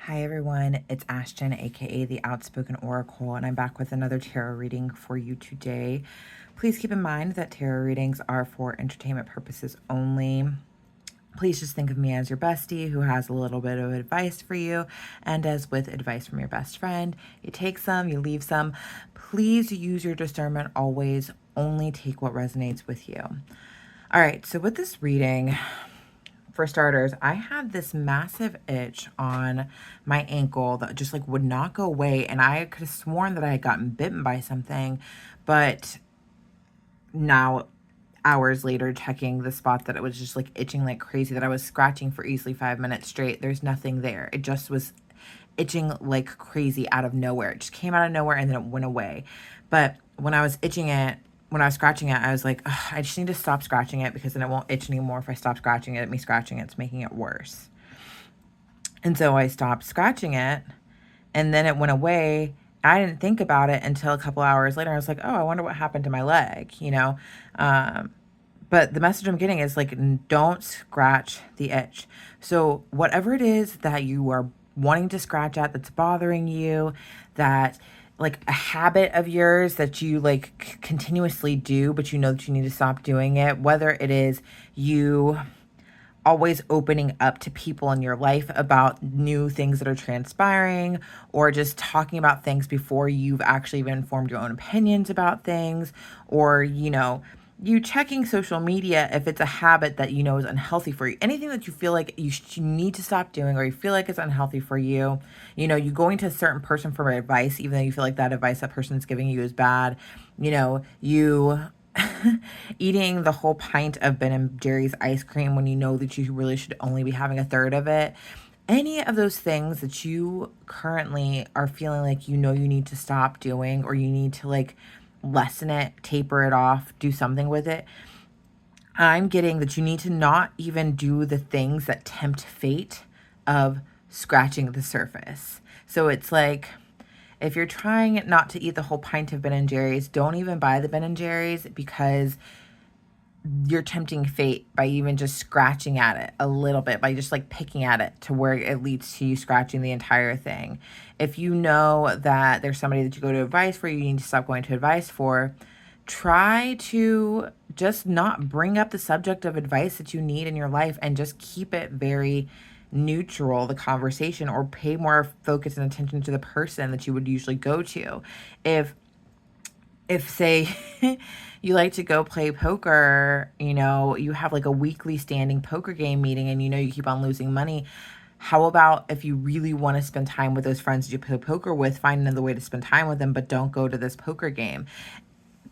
Hi everyone, it's Ashton, aka the Outspoken Oracle, and I'm back with another tarot reading for you today. Please keep in mind that tarot readings are for entertainment purposes only. Please just think of me as your bestie who has a little bit of advice for you, and as with advice from your best friend, you take some, you leave some. Please use your discernment always, only take what resonates with you. All right, so with this reading, for starters, I had this massive itch on my ankle that just like would not go away. And I could have sworn that I had gotten bitten by something. But now, hours later, checking the spot that it was just like itching like crazy, that I was scratching for easily 5 minutes straight, there's nothing there. It just was itching like crazy out of nowhere. It just came out of nowhere and then it went away. But when I was scratching it, I was like, I just need to stop scratching it because then it won't itch anymore if I stop scratching it. Me scratching it's making it worse. And so I stopped scratching it, and then it went away. I didn't think about it until a couple hours later. I was like, oh, I wonder what happened to my leg, you know? But the message I'm getting is like, don't scratch the itch. So whatever it is that you are wanting to scratch at that's bothering you, that like a habit of yours that you like continuously do, but you know that you need to stop doing it, whether it is you always opening up to people in your life about new things that are transpiring, or just talking about things before you've actually even formed your own opinions about things, or, you know, you checking social media if it's a habit that you know is unhealthy for you. Anything that you feel like you need to stop doing, or you feel like it's unhealthy for you, you know, you going to a certain person for advice, even though you feel like that advice that person's giving you is bad, you know, you eating the whole pint of Ben and Jerry's ice cream when you know that you really should only be having a third of it. Any of those things that you currently are feeling like you know you need to stop doing, or you need to like lessen it, taper it off, do something with it. I'm getting that you need to not even do the things that tempt fate of scratching the surface. So it's like, if you're trying not to eat the whole pint of Ben and Jerry's, don't even buy the Ben and Jerry's, because you're tempting fate by even just scratching at it a little bit, by just like picking at it to where it leads to you scratching the entire thing. If you know that there's somebody that you go to advice for, you need to stop going to advice for, try to just not bring up the subject of advice that you need in your life, and just keep it very neutral, the conversation, or pay more focus and attention to the person that you would usually go to. If say you like to go play poker, you know, you have like a weekly standing poker game meeting and you know you keep on losing money, how about if you really want to spend time with those friends that you play poker with, find another way to spend time with them, but don't go to this poker game.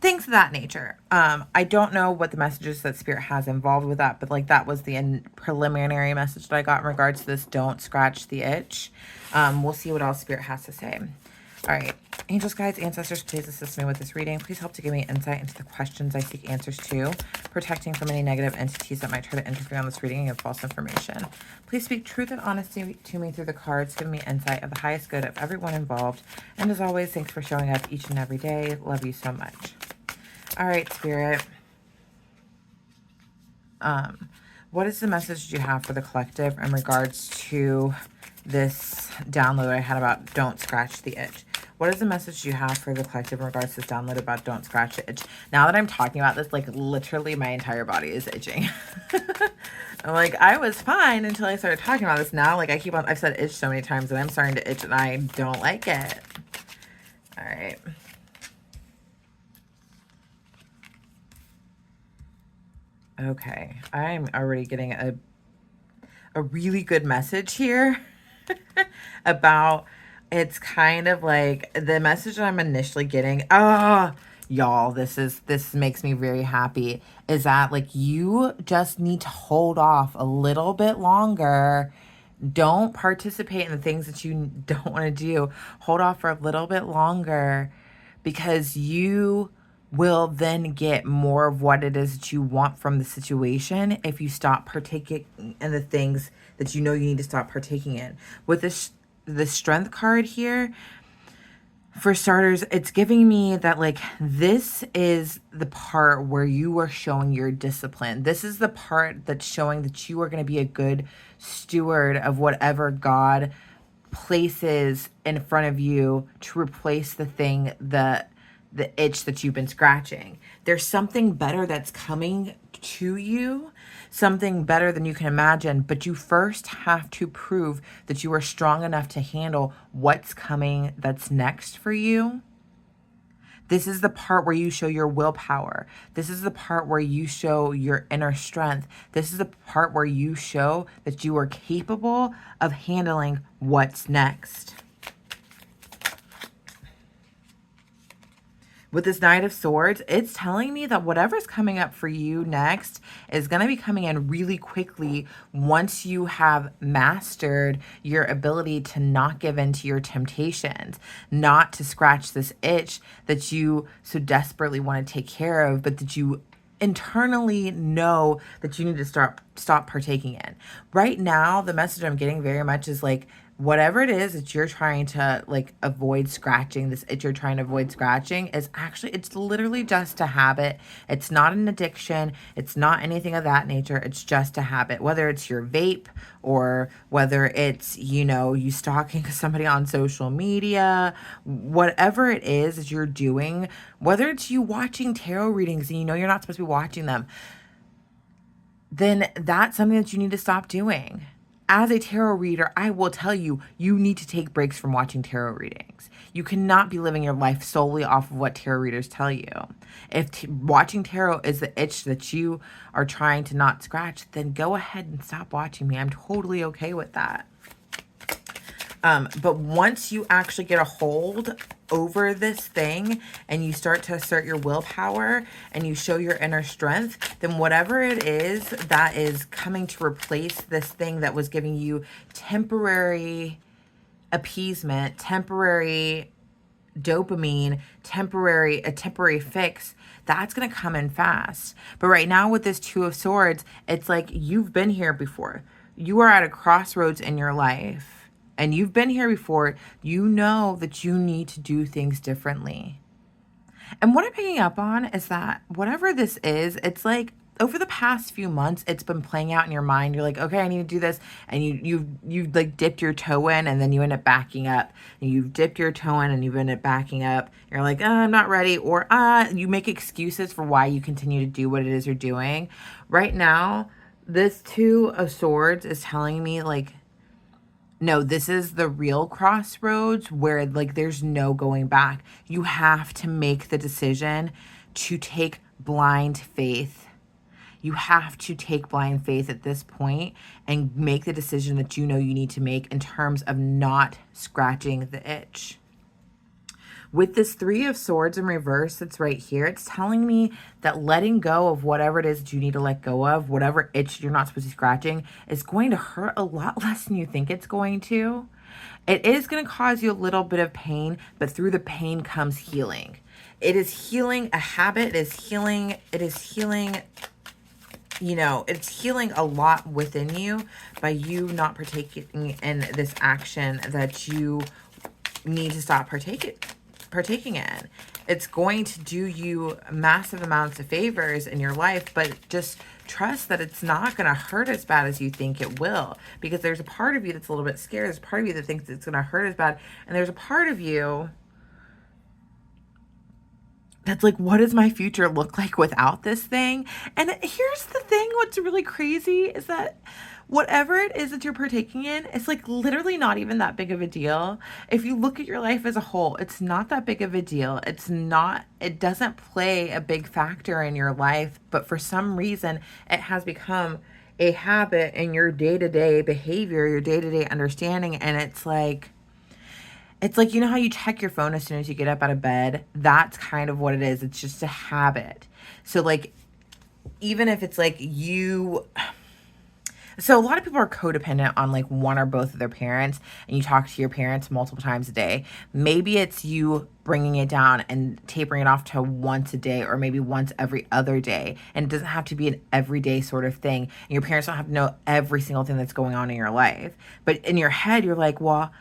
Things of that nature. I don't know what the messages that Spirit has involved with that, but like that was the preliminary message that I got in regards to this don't scratch the itch. We'll see what else Spirit has to say. All right, angels, guides, ancestors, please assist me with this reading. Please help to give me insight into the questions I seek answers to, protecting from any negative entities that might try to interfere on this reading and give false information. Please speak truth and honesty to me through the cards, giving me insight of the highest good of everyone involved. And as always, thanks for showing up each and every day. Love you so much. All right, Spirit. What is the message you have for the collective in regards to this download I had about don't scratch the itch? What is the message you have for the collective in regards to this download about don't scratch the itch? Now that I'm talking about this, like literally my entire body is itching. I'm like, I was fine until I started talking about this. Now, like I've said itch so many times and I'm starting to itch and I don't like it. All right. Okay, I'm already getting a really good message here about, it's kind of like the message that I'm initially getting. Y'all, this makes me very happy, is that like you just need to hold off a little bit longer. Don't participate in the things that you don't want to do. Hold off for a little bit longer, because you will then get more of what it is that you want from the situation if you stop partaking in the things that you know you need to stop partaking in. With the strength card here, for starters, it's giving me that like this is the part where you are showing your discipline. This is the part that's showing that you are going to be a good steward of whatever God places in front of you to replace the thing, the itch that you've been scratching. There's something better that's coming to you, something better than you can imagine, but you first have to prove that you are strong enough to handle what's coming that's next for you. This is the part where you show your willpower. This is the part where you show your inner strength. This is the part where you show that you are capable of handling what's next. With this Knight of Swords, it's telling me that whatever's coming up for you next is going to be coming in really quickly once you have mastered your ability to not give in to your temptations, not to scratch this itch that you so desperately want to take care of, but that you internally know that you need to stop partaking in. Right now, the message I'm getting very much is like, whatever it is that you're trying to like avoid scratching, this itch you're trying to avoid scratching is actually, it's literally just a habit. It's not an addiction. It's not anything of that nature. It's just a habit, whether it's your vape or whether it's, you know, you stalking somebody on social media, whatever it is that you're doing, whether it's you watching tarot readings and you know you're not supposed to be watching them, then that's something that you need to stop doing. As a tarot reader, I will tell you, you need to take breaks from watching tarot readings. You cannot be living your life solely off of what tarot readers tell you. If watching tarot is the itch that you are trying to not scratch, then go ahead and stop watching me. I'm totally okay with that. But once you actually get a hold over this thing and you start to assert your willpower and you show your inner strength, then whatever it is that is coming to replace this thing that was giving you temporary appeasement, temporary dopamine, a temporary fix, that's going to come in fast. But right now with this Two of Swords, it's like you've been here before. You are at a crossroads in your life. And you've been here before, you know that you need to do things differently. And what I'm picking up on is that whatever this is, it's like over the past few months, it's been playing out in your mind. You're like, okay, I need to do this. And you've like dipped your toe in and then you end up backing up. And you've dipped your toe in and you've ended up backing up. You're like, I'm not ready. Or you make excuses for why you continue to do what it is you're doing. Right now, this Two of Swords is telling me like, no, this is the real crossroads where like there's no going back. You have to make the decision to take blind faith. You have to take blind faith at this point and make the decision that you know you need to make in terms of not scratching the itch. With this Three of Swords in reverse that's right here, it's telling me that letting go of whatever it is that you need to let go of, whatever itch you're not supposed to be scratching, is going to hurt a lot less than you think it's going to. It is going to cause you a little bit of pain, but through the pain comes healing. It is healing a habit. It is healing, you know, it's healing a lot within you by you not partaking in this action that you need to stop partaking in. It's going to do you massive amounts of favors in your life, but just trust that it's not going to hurt as bad as you think it will, because there's a part of you that's a little bit scared. There's a part of you that thinks it's going to hurt as bad, and there's a part of you that's like, what does my future look like without this thing? And here's the thing, what's really crazy is that whatever it is that you're partaking in, it's like literally not even that big of a deal. If you look at your life as a whole, it's not that big of a deal. It doesn't play a big factor in your life, but for some reason it has become a habit in your day-to-day behavior, your day-to-day understanding. And it's like, you know how you check your phone as soon as you get up out of bed? That's kind of what it is. It's just a habit. So like, even if it's like so a lot of people are codependent on like one or both of their parents, and you talk to your parents multiple times a day. Maybe it's you bringing it down and tapering it off to once a day, or maybe once every other day. And it doesn't have to be an everyday sort of thing. And your parents don't have to know every single thing that's going on in your life. But in your head, you're like, well,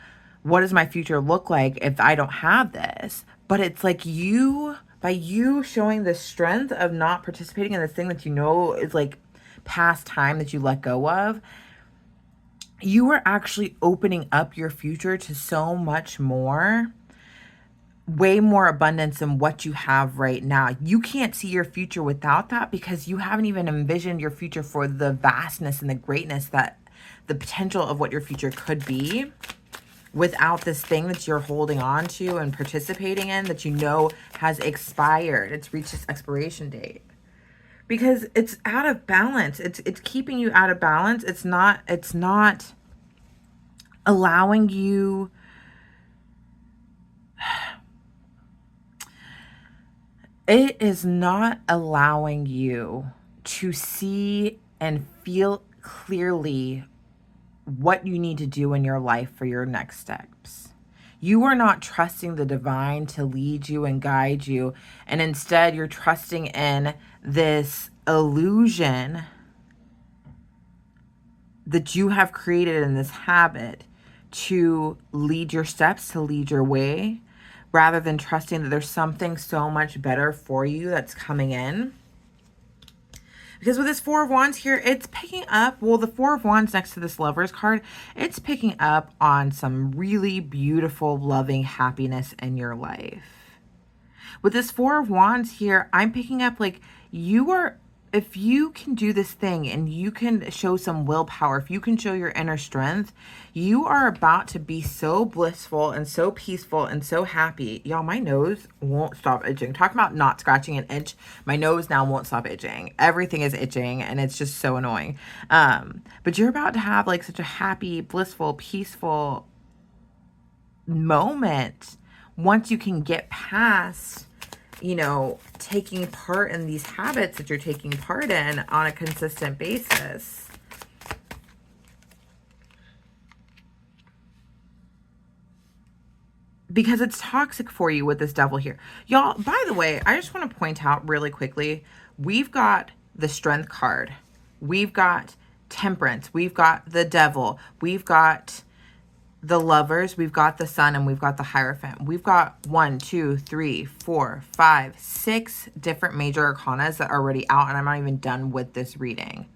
what does my future look like if I don't have this? But it's like by you showing the strength of not participating in this thing that you know is like past time that you let go of, you are actually opening up your future to so much more, way more abundance than what you have right now. You can't see your future without that because you haven't even envisioned your future for the vastness and the greatness that the potential of what your future could be without this thing that you're holding on to and participating in that you know has expired. It's reached its expiration date. Because it's out of balance. It's keeping you out of balance. It's not allowing you it is not allowing you to see and feel clearly what you need to do in your life for your next steps. You are not trusting the divine to lead you and guide you, and instead you're trusting in this illusion that you have created in this habit to lead your steps, to lead your way, rather than trusting that there's something so much better for you that's coming in. Because with this Four of Wands here, it's picking up, well, the Four of Wands next to this Lover's card, it's picking up on some really beautiful, loving happiness in your life. With this Four of Wands here, I'm picking up like if you can do this thing and you can show some willpower, if you can show your inner strength, you are about to be so blissful and so peaceful and so happy. Y'all, my nose won't stop itching. Talking about not scratching an itch, my nose now won't stop itching. Everything is itching and it's just so annoying. But you're about to have like such a happy, blissful, peaceful moment once you can get past taking part in these habits that you're taking part in on a consistent basis. Because it's toxic for you with this Devil here. Y'all, by the way, I just want to point out really quickly, we've got the Strength card. We've got Temperance. We've got the Devil. We've got the Lovers, we've got the Sun, and we've got the Hierophant. We've got 1, 2, 3, 4, 5, 6 different major arcanas that are already out, and I'm not even done with this reading.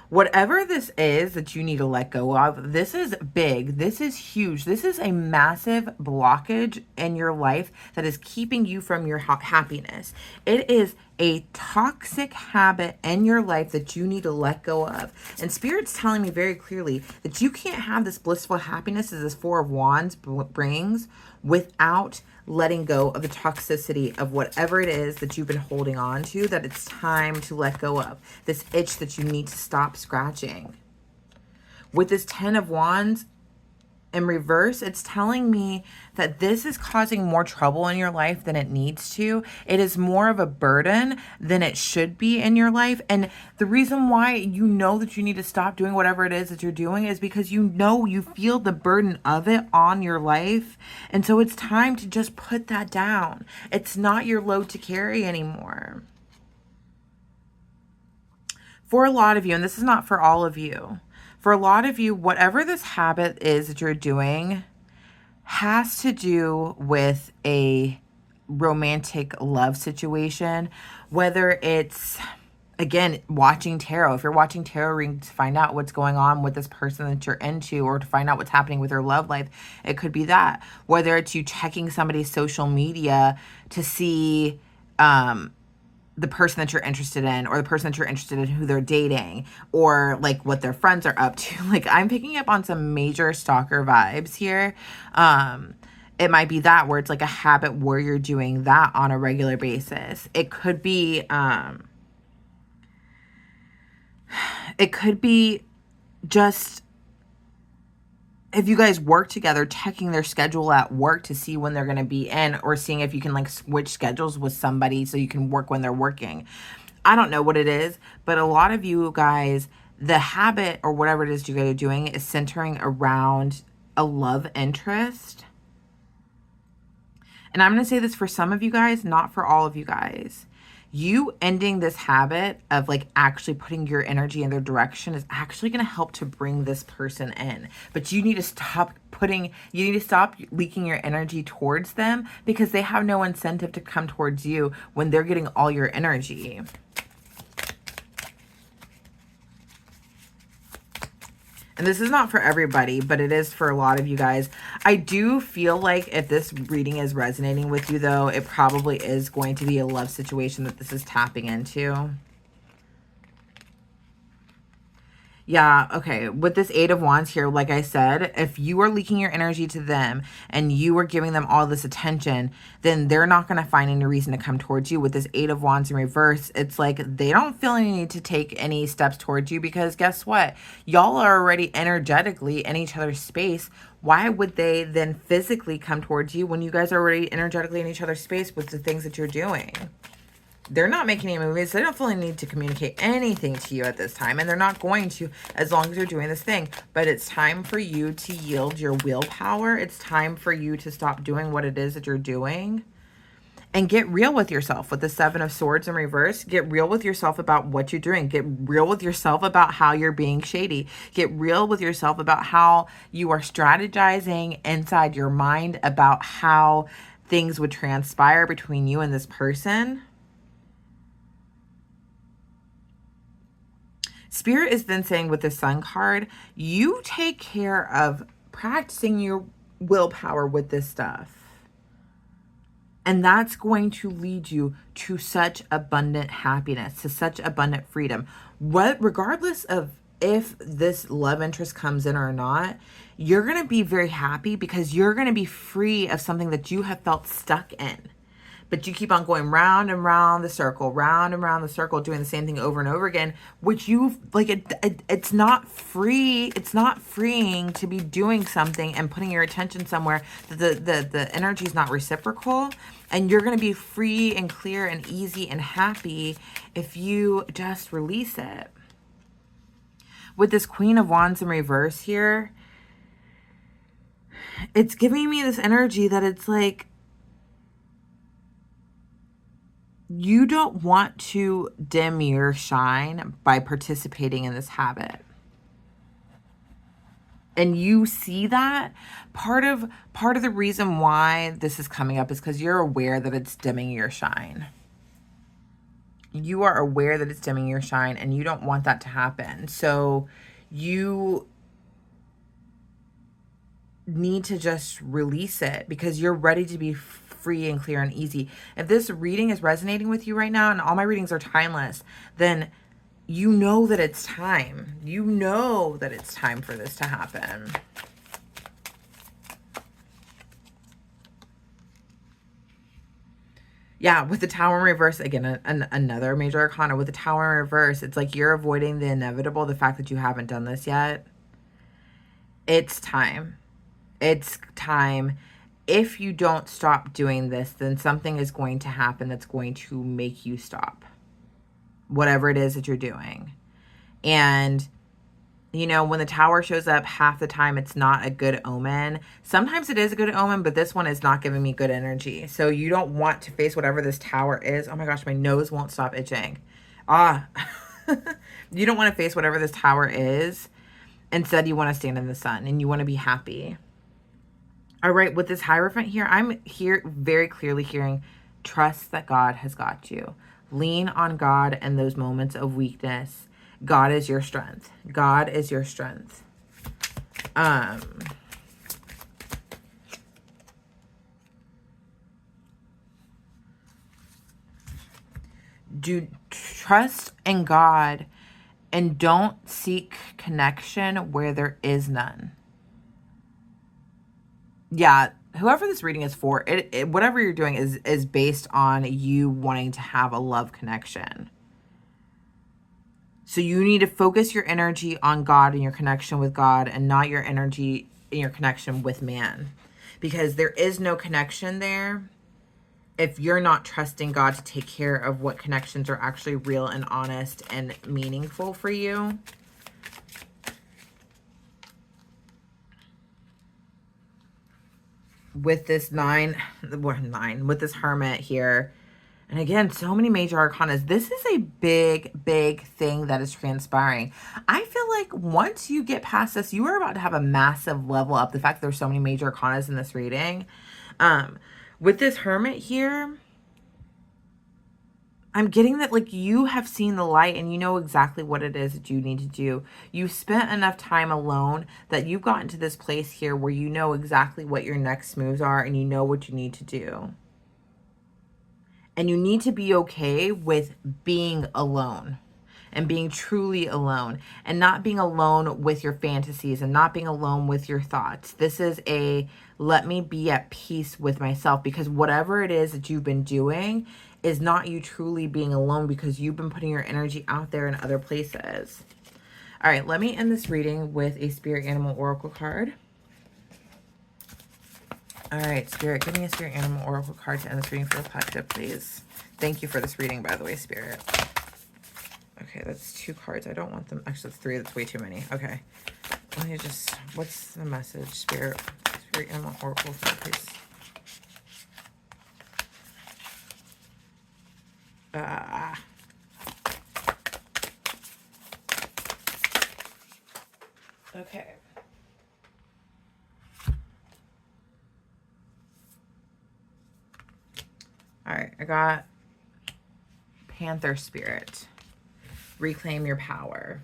Whatever this is that you need to let go of, this is big. This is huge. This is a massive blockage in your life that is keeping you from your happiness. It is a toxic habit in your life that you need to let go of. And Spirit's telling me very clearly that you can't have this blissful happiness as this Four of Wands brings without letting go of the toxicity of whatever it is that you've been holding on to, that it's time to let go of. This itch that you need to stop scratching. With this Ten of Wands in reverse, it's telling me that this is causing more trouble in your life than it needs to. It is more of a burden than it should be in your life. And the reason why you know that you need to stop doing whatever it is that you're doing is because you know you feel the burden of it on your life. And so it's time to just put that down. It's not your load to carry anymore. For a lot of you, and this is not for all of you, for a lot of you, whatever this habit is that you're doing has to do with a romantic love situation, whether it's, again, watching tarot. If you're watching tarot readings to find out what's going on with this person that you're into, or to find out what's happening with their love life, it could be that. Whether it's you checking somebody's social media to see the person that you're interested in, or the person that you're interested in who they're dating, or like what their friends are up to. Like, I'm picking up on some major stalker vibes here. It might be that, where it's like a habit where you're doing that on a regular basis. It could be just if you guys work together, checking their schedule at work to see when they're going to be in, or seeing if you can like switch schedules with somebody so you can work when they're working. I don't know what it is, but a lot of you guys, the habit or whatever it is you guys are doing is centering around a love interest. And I'm going to say this for some of you guys, not for all of you guys. You ending this habit of like actually putting your energy in their direction is actually going to help to bring this person in. But you need to stop leaking your energy towards them, because they have no incentive to come towards you when they're getting all your energy. And this is not for everybody, but it is for a lot of you guys. I do feel like if this reading is resonating with you, though, it probably is going to be a love situation that this is tapping into. Yeah, okay. With this Eight of Wands here, like I said, if you are leaking your energy to them and you are giving them all this attention, then they're not going to find any reason to come towards you. With this Eight of Wands in reverse, it's like they don't feel any need to take any steps towards you because guess what? Y'all are already energetically in each other's space. Why would they then physically come towards you when you guys are already energetically in each other's space with the things that you're doing? They're not making any movies. They don't feel any need to communicate anything to you at this time. And they're not going to as long as you're doing this thing. But it's time for you to yield your willpower. It's time for you to stop doing what it is that you're doing. And get real with yourself. With the Seven of Swords in reverse, get real with yourself about what you're doing. Get real with yourself about how you're being shady. Get real with yourself about how you are strategizing inside your mind about how things would transpire between you and this person. Spirit is then saying with the Sun card, you take care of practicing your willpower with this stuff. And that's going to lead you to such abundant happiness, to such abundant freedom. Regardless of if this love interest comes in or not, you're going to be very happy because you're going to be free of something that you have felt stuck in. But you keep on going round and round the circle, round and round the circle, doing the same thing over and over again, which you like. It's not free. It's not freeing to be doing something and putting your attention somewhere that the energy is not reciprocal. And you're going to be free and clear and easy and happy if you just release it. With this Queen of Wands in reverse here, it's giving me this energy that it's like, you don't want to dim your shine by participating in this habit. And you see that part of the reason why this is coming up is because you're aware that it's dimming your shine. You are aware that it's dimming your shine and you don't want that to happen. So you need to just release it because you're ready to be free and clear and easy. If this reading is resonating with you right now, and all my readings are timeless, then you know that it's time. You know that it's time for this to happen. Yeah, with the Tower in reverse, again, another major arcana. With the Tower in reverse, it's like you're avoiding the inevitable, the fact that you haven't done this yet. It's time. It's time. If you don't stop doing this, then something is going to happen that's going to make you stop whatever it is that you're doing. And, you know, when the Tower shows up, half the time it's not a good omen. Sometimes it is a good omen, but this one is not giving me good energy. So you don't want to face whatever this Tower is. Oh my gosh, my nose won't stop itching. You don't want to face whatever this Tower is. Instead, you want to stand in the sun and you want to be happy. All right, with this Hierophant here, I'm here very clearly hearing, trust that God has got you. Lean on God in those moments of weakness. God is your strength. God is your strength. Do trust in God and don't seek connection where there is none. Yeah, whoever this reading is for, whatever you're doing is based on you wanting to have a love connection. So you need to focus your energy on God and your connection with God and not your energy in your connection with man. Because there is no connection there if you're not trusting God to take care of what connections are actually real and honest and meaningful for you. With this with this Hermit here, and again, so many major arcanas. This is a big thing that is transpiring. I feel like once you get past this, you are about to have a massive level up. The fact that there's so many major arcanas in this reading. With this Hermit here, I'm getting that like you have seen the light and you know exactly what it is that you need to do. You've spent enough time alone that you've gotten to this place here where you know exactly what your next moves are and you know what you need to do. And you need to be okay with being alone and being truly alone and not being alone with your fantasies and not being alone with your thoughts. This is a let me be at peace with myself, because whatever it is that you've been doing is not you truly being alone, because you've been putting your energy out there in other places. All right, let me end this reading with a spirit animal oracle card. All right, Spirit, give me a spirit animal oracle card to end this reading for the collective, please. Thank you for this reading, by the way, Spirit. Okay, that's 2 cards. I don't want them. Actually, that's 3. That's way too many. Okay. Let me just, what's the message, Spirit? Spirit animal oracle, please. Okay. All right, I got Panther Spirit. Reclaim your power.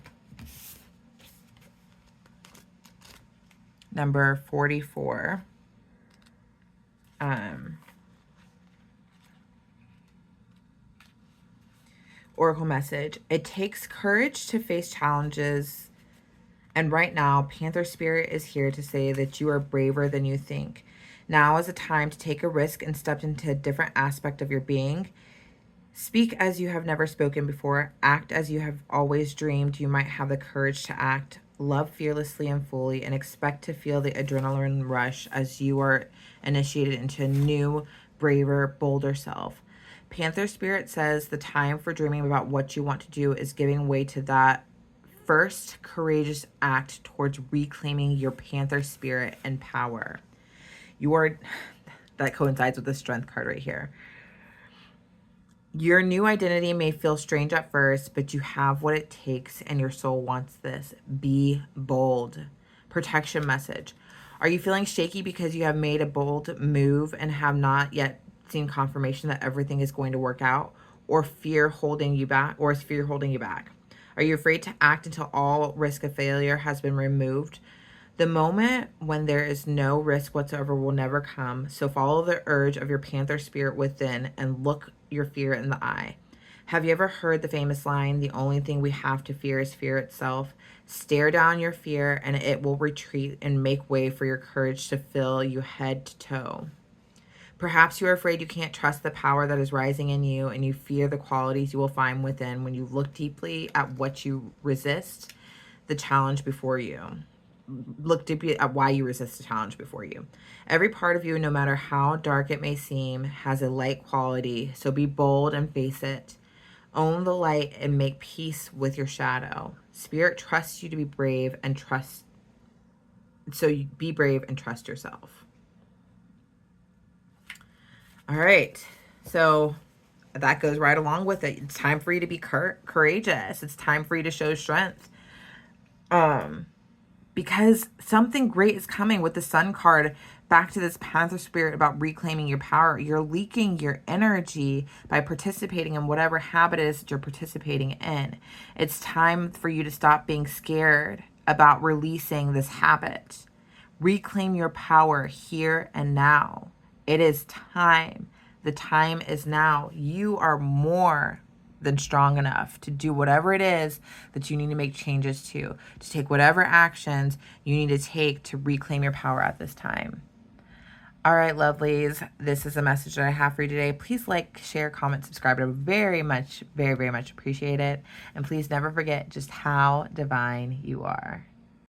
Number 44. Oracle message. It takes courage to face challenges. And right now, Panther Spirit is here to say that you are braver than you think. Now is a time to take a risk and step into a different aspect of your being. Speak as you have never spoken before. Act as you have always dreamed. You might have the courage to act. Love fearlessly and fully, and expect to feel the adrenaline rush as you are initiated into a new, braver, bolder self. Panther Spirit says the time for dreaming about what you want to do is giving way to that first courageous act towards reclaiming your Panther Spirit and power. That coincides with the Strength card right here. Your new identity may feel strange at first, but you have what it takes and your soul wants this. Be bold. Protection message. Are you feeling shaky because you have made a bold move and have not yet seen confirmation that everything is going to work out, or fear holding you back, or is fear holding you back? Are you afraid to act until all risk of failure has been removed? The moment when there is no risk whatsoever will never come, so follow the urge of your Panther Spirit within and look your fear in the eye. Have you ever heard the famous line, the only thing we have to fear is fear itself? Stare down your fear and it will retreat and make way for your courage to fill you head to toe. Perhaps you are afraid you can't trust the power that is rising in you, and you fear the qualities you will find within when you look deeply at what you resist, the challenge before you. Look deeply at why you resist the challenge before you. Every part of you, no matter how dark it may seem, has a light quality, so be bold and face it. Own the light and make peace with your shadow. Spirit trusts you to be brave and trust. So you be brave and trust yourself. All right. So that goes right along with it. It's time for you to be courageous. It's time for you to show strength. Because something great is coming with the Sun card. Back to this Panther Spirit about reclaiming your power. You're leaking your energy by participating in whatever habit it is that you're participating in. It's time for you to stop being scared about releasing this habit. Reclaim your power here and now. It is time. The time is now. You are more than strong enough to do whatever it is that you need to make changes to take whatever actions you need to take to reclaim your power at this time. All right, lovelies, this is a message that I have for you today. Please like, share, comment, subscribe. I very much, very, very much appreciate it. And please never forget just how divine you are.